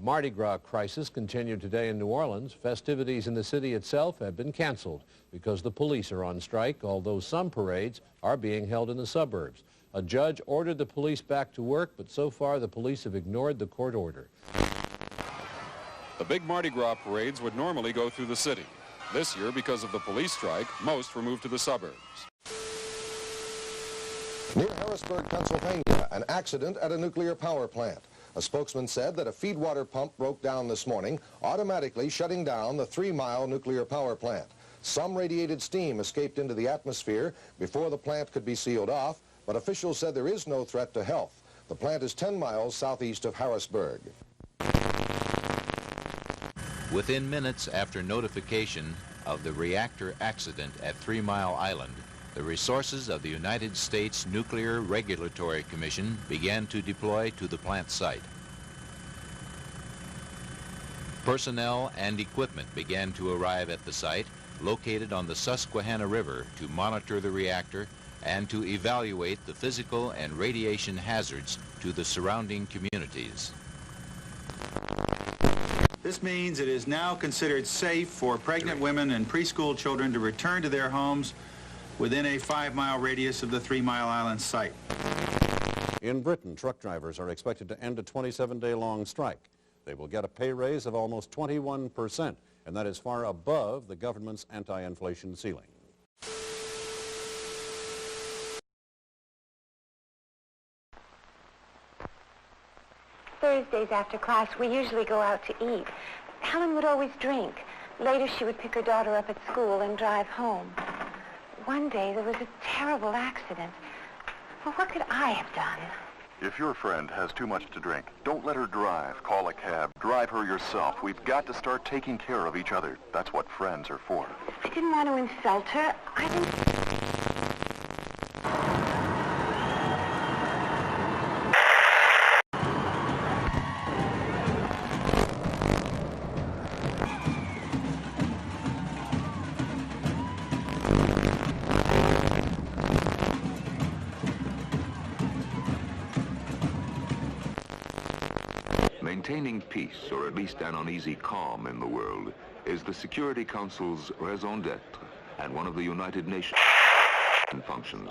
Mardi Gras crisis continued today in New Orleans. Festivities in the city itself have been canceled because the police are on strike, although some parades are being held in the suburbs. A judge ordered the police back to work, but so far the police have ignored the court order. The big Mardi Gras parades would normally go through the city. This year, because of the police strike, most were moved to the suburbs. Near Harrisburg, Pennsylvania, an accident at a nuclear power plant. A spokesman said that a feed water pump broke down this morning, automatically shutting down the 3-mile nuclear power plant. Some radiated steam escaped into the atmosphere before the plant could be sealed off, but officials said there is no threat to health. The plant is 10 miles southeast of Harrisburg. Within minutes after notification of the reactor accident at 3 Mile Island, the resources of the United States Nuclear Regulatory Commission began to deploy to the plant site. Personnel and equipment began to arrive at the site, located on the Susquehanna River, to monitor the reactor and to evaluate the physical and radiation hazards to the surrounding communities. This means it is now considered safe for pregnant women and preschool children to return to their homes within a 5-mile radius of the 3 Mile Island site. In Britain, truck drivers are expected to end a 27-day-long strike. They will get a pay raise of almost 21%, and that is far above the government's anti-inflation ceiling. Thursdays after class, we usually go out to eat. Helen would always drink. Later, she would pick her daughter up at school and drive home. One day, there was a terrible accident. Well, what could I have done? If your friend has too much to drink, don't let her drive. Call a cab. Drive her yourself. We've got to start taking care of each other. That's what friends are for. I didn't want to insult her. I didn't... Maintaining peace, or at least an uneasy calm in the world, is the Security Council's raison d'etre and one of the United Nations functions.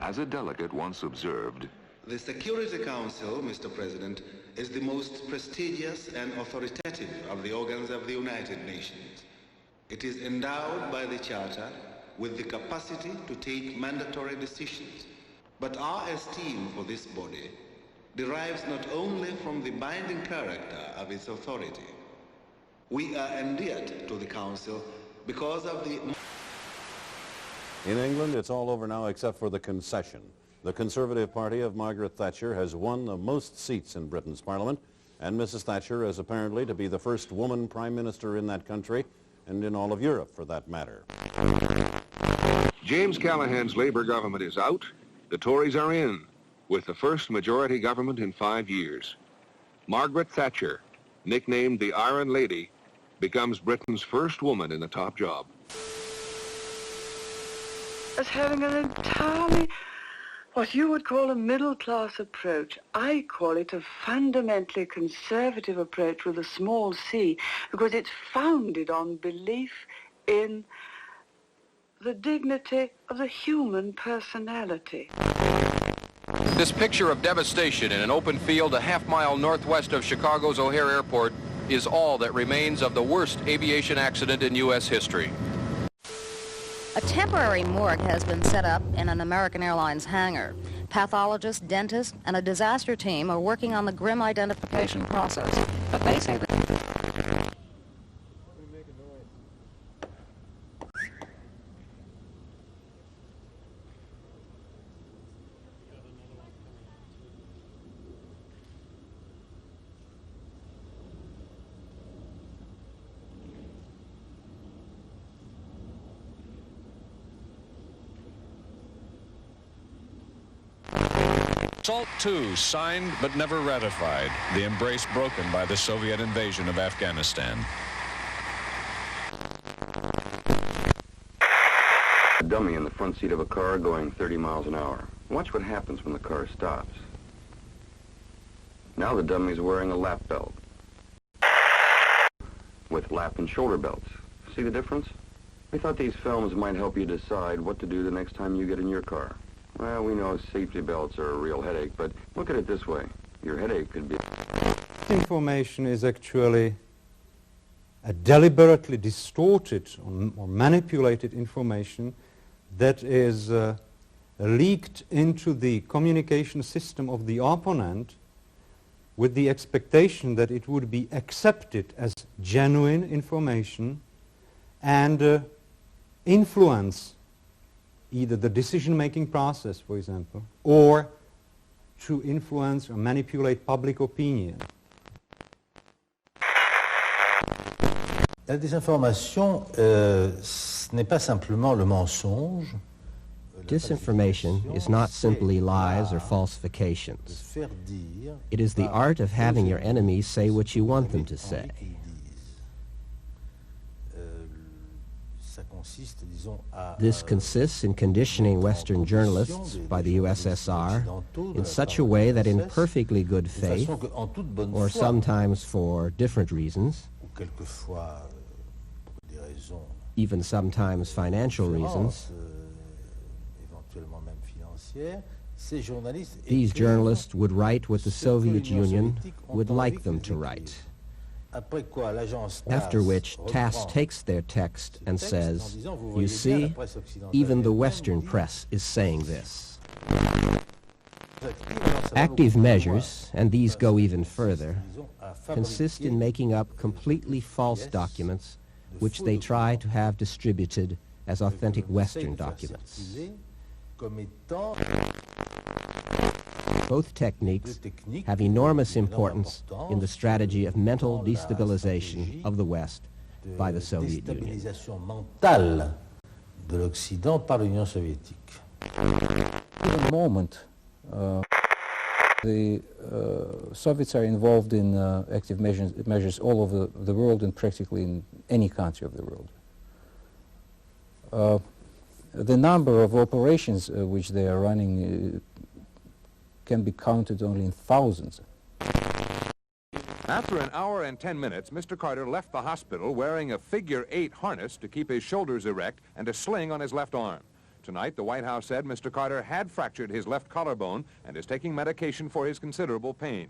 As a delegate once observed, the Security Council, Mr. President, is the most prestigious and authoritative of the organs of the United Nations. It is endowed by the Charter with the capacity to take mandatory decisions. But our esteem for this body derives not only from the binding character of its authority. We are endeared to the Council because of the... In England, it's all over now except for the concession. The Conservative Party of Margaret Thatcher has won the most seats in Britain's Parliament, and Mrs. Thatcher is apparently to be the first woman Prime Minister in that country, and in all of Europe for that matter. James Callaghan's Labour government is out. The Tories are in, with the first majority government in 5 years. Margaret Thatcher, nicknamed the Iron Lady, becomes Britain's first woman in the top job. As having an entirely, what you would call a middle-class approach. I call it a fundamentally conservative approach with a small c, because it's founded on belief in the dignity of the human personality. This picture of devastation in an open field a half-mile northwest of Chicago's O'Hare Airport is all that remains of the worst aviation accident in U.S. history. A temporary morgue has been set up in an American Airlines hangar. Pathologists, dentists, and a disaster team are working on the grim identification process. But they say that... SALT II, signed but never ratified, the embrace broken by the Soviet invasion of Afghanistan. A dummy in the front seat of a car going 30 miles an hour. Watch what happens when the car stops. Now the dummy's wearing a lap belt with lap and shoulder belts. See the difference? We thought these films might help you decide what to do the next time you get in your car. Well, we know safety belts are a real headache, but look at it this way. Your headache could be... Information is actually a deliberately distorted or manipulated information that is leaked into the communication system of the opponent with the expectation that it would be accepted as genuine information and influence either the decision-making process, for example, or to influence or manipulate public opinion. La désinformation, ce n'est pas simplement le mensonge. Disinformation is not simply lies or falsifications. It is the art of having your enemies say what you want them to say. This consists in conditioning Western journalists by the USSR in such a way that in perfectly good faith, or sometimes for different reasons, even sometimes financial reasons, these journalists would write what the Soviet Union would like them to write. After which, TASS takes their text and says, you see, even the Western press is saying this. Active measures, and these go even further, consist in making up completely false documents which they try to have distributed as authentic Western documents. Both techniques have enormous importance in the strategy of mental destabilization of the West by the Soviet Union. Mentale de l'Occident par l'Union soviétique. At the moment, the Soviets are involved in active measures all over the world and practically in any country of the world. The number of operations which they are running can be counted only in thousands. After an hour and 10 minutes, Mr. Carter left the hospital wearing a figure-8 harness to keep his shoulders erect and a sling on his left arm. Tonight, the White House said Mr. Carter had fractured his left collarbone and is taking medication for his considerable pain.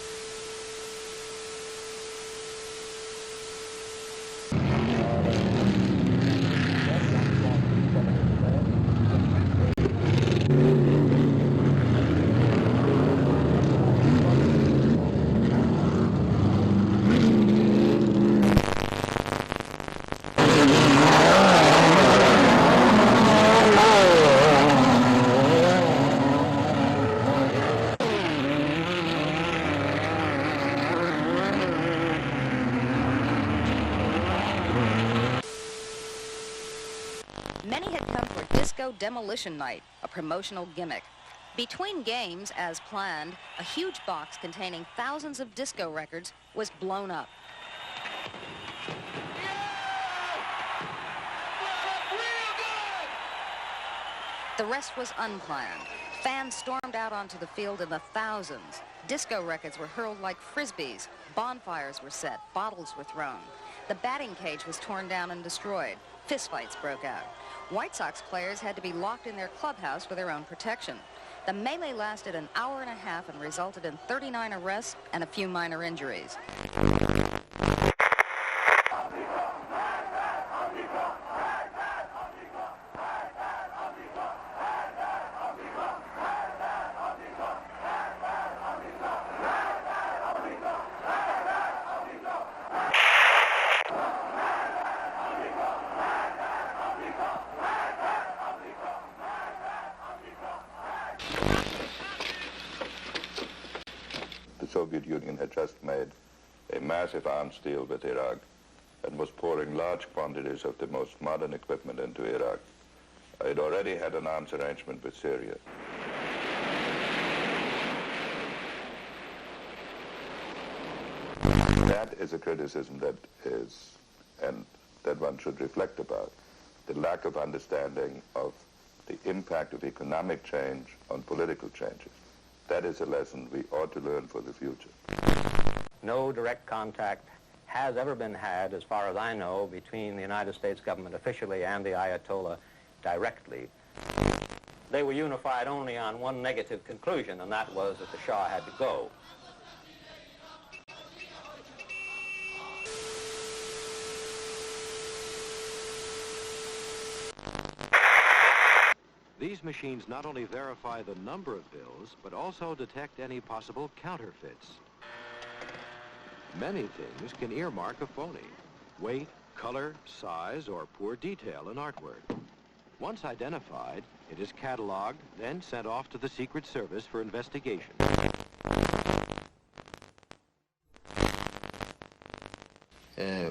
Many had come for Disco Demolition Night, a promotional gimmick. Between games, as planned, a huge box containing thousands of disco records was blown up. The rest was unplanned. Fans stormed out onto the field in the thousands. Disco records were hurled like frisbees. Bonfires were set. Bottles were thrown. The batting cage was torn down and destroyed. Fistfights broke out. White Sox players had to be locked in their clubhouse for their own protection. The melee lasted an hour and a half and resulted in 39 arrests and a few minor injuries. The Soviet Union had just made a massive arms deal with Iraq and was pouring large quantities of the most modern equipment into Iraq. It already had an arms arrangement with Syria. That is a criticism that is, and that one should reflect about, the lack of understanding of the impact of economic change on political changes. That is a lesson we ought to learn for the future. No direct contact has ever been had, as far as I know, between the United States government officially and the Ayatollah directly. They were unified only on one negative conclusion, and that was that the Shah had to go. These machines not only verify the number of bills, but also detect any possible counterfeits. Many things can earmark a phony: weight, color, size, or poor detail in artwork. Once identified, it is cataloged, then sent off to the Secret Service for investigation.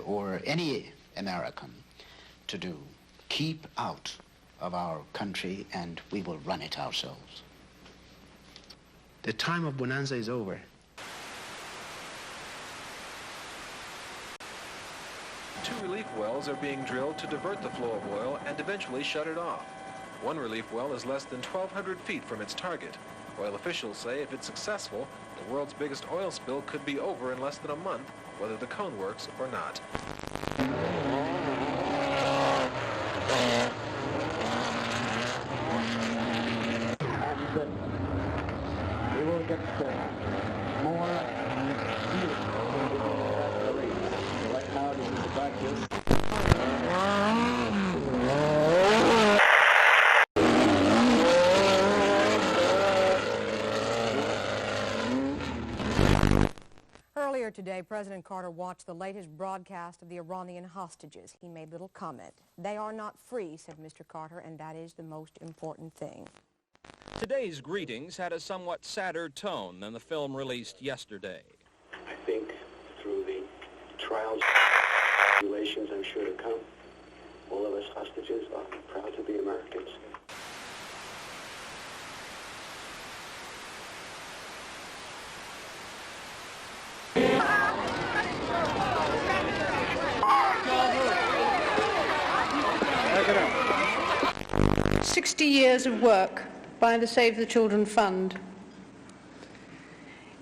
Or any American to do, keep out of our country and we will run it ourselves. The time of bonanza is over. Two relief wells are being drilled to divert the flow of oil and eventually shut it off. One relief well is less than 1,200 feet from its target. Oil officials say if it's successful, the world's biggest oil spill could be over in less than a month, whether the cone works or not. We will get more right now this is the practice. Earlier today, President Carter watched the latest broadcast of the Iranian hostages. He made little comment. They are not free, said Mr. Carter, and that is the most important thing. Today's greetings had a somewhat sadder tone than the film released yesterday. I think through the trials and tribulations I'm sure to come, all of us hostages are proud to be Americans. Back it up. 60 years of work by the Save the Children Fund.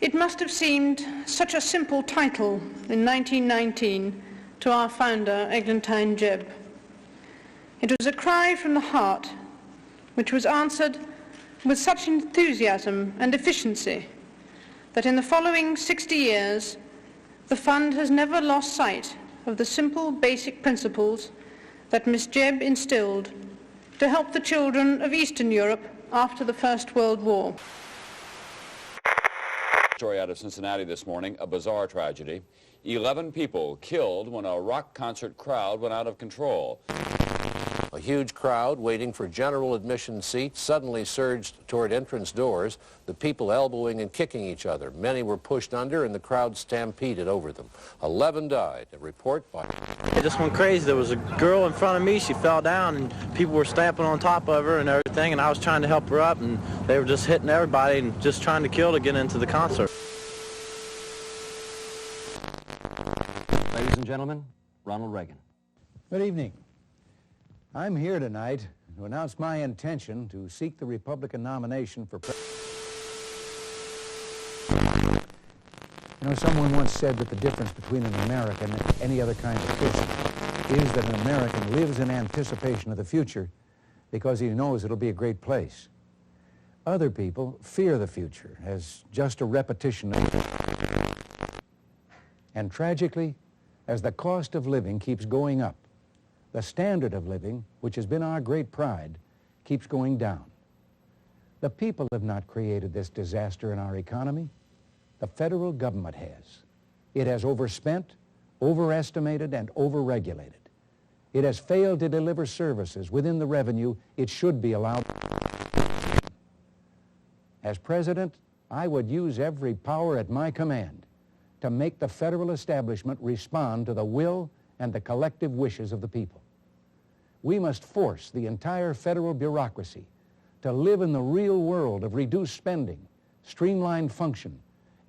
It must have seemed such a simple title in 1919 to our founder, Eglantine Jebb. It was a cry from the heart, which was answered with such enthusiasm and efficiency that in the following 60 years, the fund has never lost sight of the simple, basic principles that Miss Jebb instilled to help the children of Eastern Europe after the First World War. Story out of Cincinnati this morning, a bizarre tragedy. 11 people killed when a rock concert crowd went out of control. A huge crowd waiting for general admission seats suddenly surged toward entrance doors, the people elbowing and kicking each other. Many were pushed under and the crowd stampeded over them. 11 died. A report by... It just went crazy. There was a girl in front of me. She fell down and people were stamping on top of her and everything, and I was trying to help her up, and they were just hitting everybody and just trying to kill to get into the concert. Ladies and gentlemen, Ronald Reagan. Good evening. I'm here tonight to announce my intention to seek the Republican nomination for president. You know, someone once said that the difference between an American and any other kind of person is that an American lives in anticipation of the future because he knows it'll be a great place. Other people fear the future as just a repetition of... And tragically, as the cost of living keeps going up, the standard of living, which has been our great pride, keeps going down. The people have not created this disaster in our economy. The federal government has. It has overspent, overestimated, and overregulated. It has failed to deliver services within the revenue it should be allowed. As president, I would use every power at my command to make the federal establishment respond to the will and the collective wishes of the people. We must force the entire federal bureaucracy to live in the real world of reduced spending, streamlined function,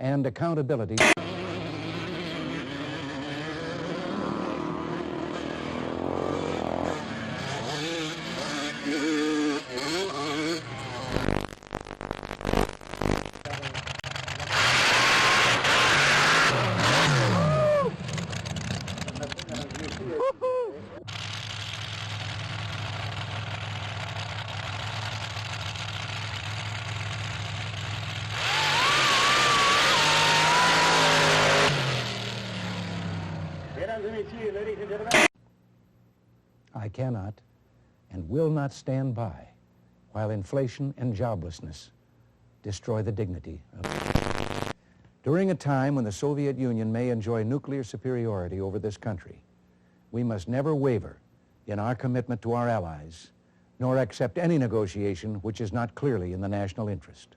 and accountability. ladies and gentlemen. I cannot and will not stand by while inflation and joblessness destroy the dignity of... During a time when the Soviet Union may enjoy nuclear superiority over this country, we must never waver in our commitment to our allies, nor accept any negotiation which is not clearly in the national interest.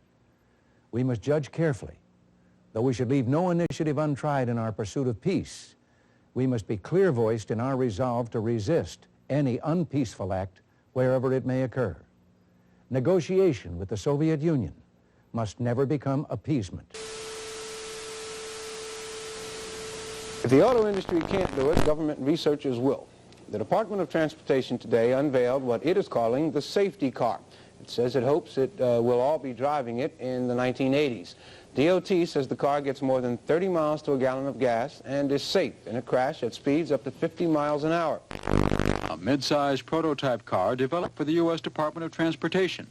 We must judge carefully. Though we should leave no initiative untried in our pursuit of peace, we must be clear-voiced in our resolve to resist any unpeaceful act wherever it may occur. Negotiation with the Soviet Union must never become appeasement. If the auto industry can't do it, government researchers will. The Department of Transportation today unveiled what it is calling the safety car. It says it hopes it will all be driving it in the 1980s. DOT says the car gets more than 30 miles to a gallon of gas and is safe in a crash at speeds up to 50 miles an hour. A mid-sized prototype car developed for the U.S. Department of Transportation.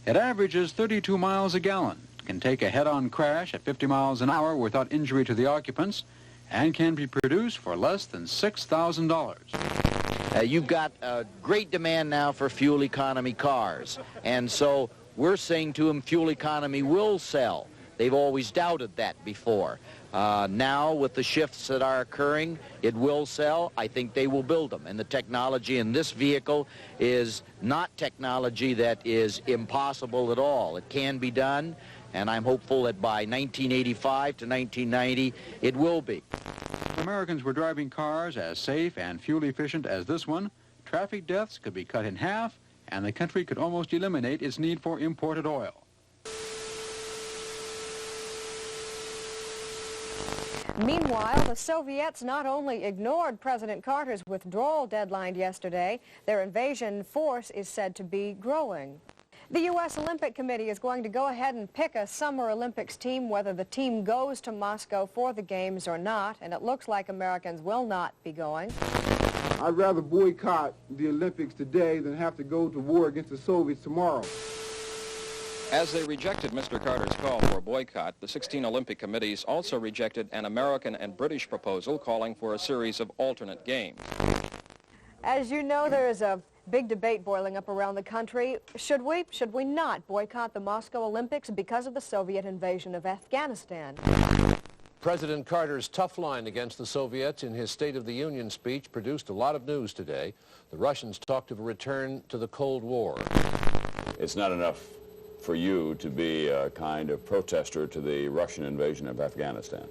It averages 32 miles a gallon, can take a head-on crash at 50 miles an hour without injury to the occupants, and can be produced for less than $6,000. You've got a great demand now for fuel economy cars, and so we're saying to them fuel economy will sell. They've always doubted that before. Now, with the shifts that are occurring, it will sell. I think they will build them. And the technology in this vehicle is not technology that is impossible at all. It can be done, and I'm hopeful that by 1985 to 1990, it will be. If Americans were driving cars as safe and fuel efficient as this one, traffic deaths could be cut in half, and the country could almost eliminate its need for imported oil. Meanwhile, the Soviets not only ignored President Carter's withdrawal deadline yesterday, their invasion force is said to be growing. The U.S. Olympic Committee is going to go ahead and pick a Summer Olympics team, whether the team goes to Moscow for the Games or not, and it looks like Americans will not be going. I'd rather boycott the Olympics today than have to go to war against the Soviets tomorrow. As they rejected Mr. Carter's call for a boycott, the 16 Olympic committees also rejected an American and British proposal calling for a series of alternate games. As you know, there is a big debate boiling up around the country. Should we not boycott the Moscow Olympics because of the Soviet invasion of Afghanistan? President Carter's tough line against the Soviets in his State of the Union speech produced a lot of news today. The Russians talked of a return to the Cold War. It's not enough for you to be a kind of protester to the Russian invasion of Afghanistan?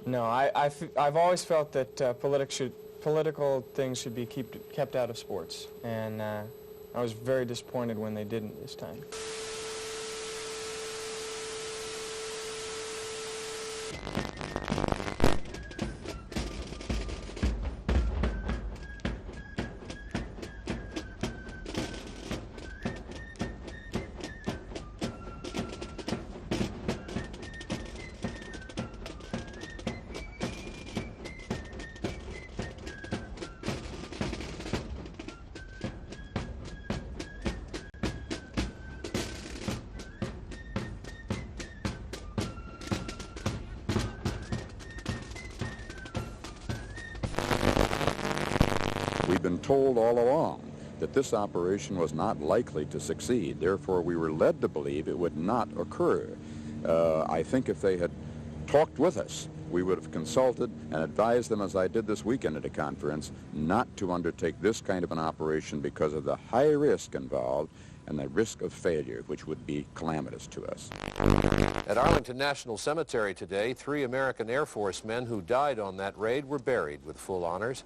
No, I've always felt that political things should be kept out of sports, and I was very disappointed when they didn't this time. We've been told all along that this operation was not likely to succeed. Therefore, we were led to believe it would not occur. I think if they had talked with us, we would have consulted and advised them, as I did this weekend at a conference, not to undertake this kind of an operation because of the high risk involved and the risk of failure, which would be calamitous to us. At Arlington National Cemetery today, 3 American Air Force men who died on that raid were buried with full honors.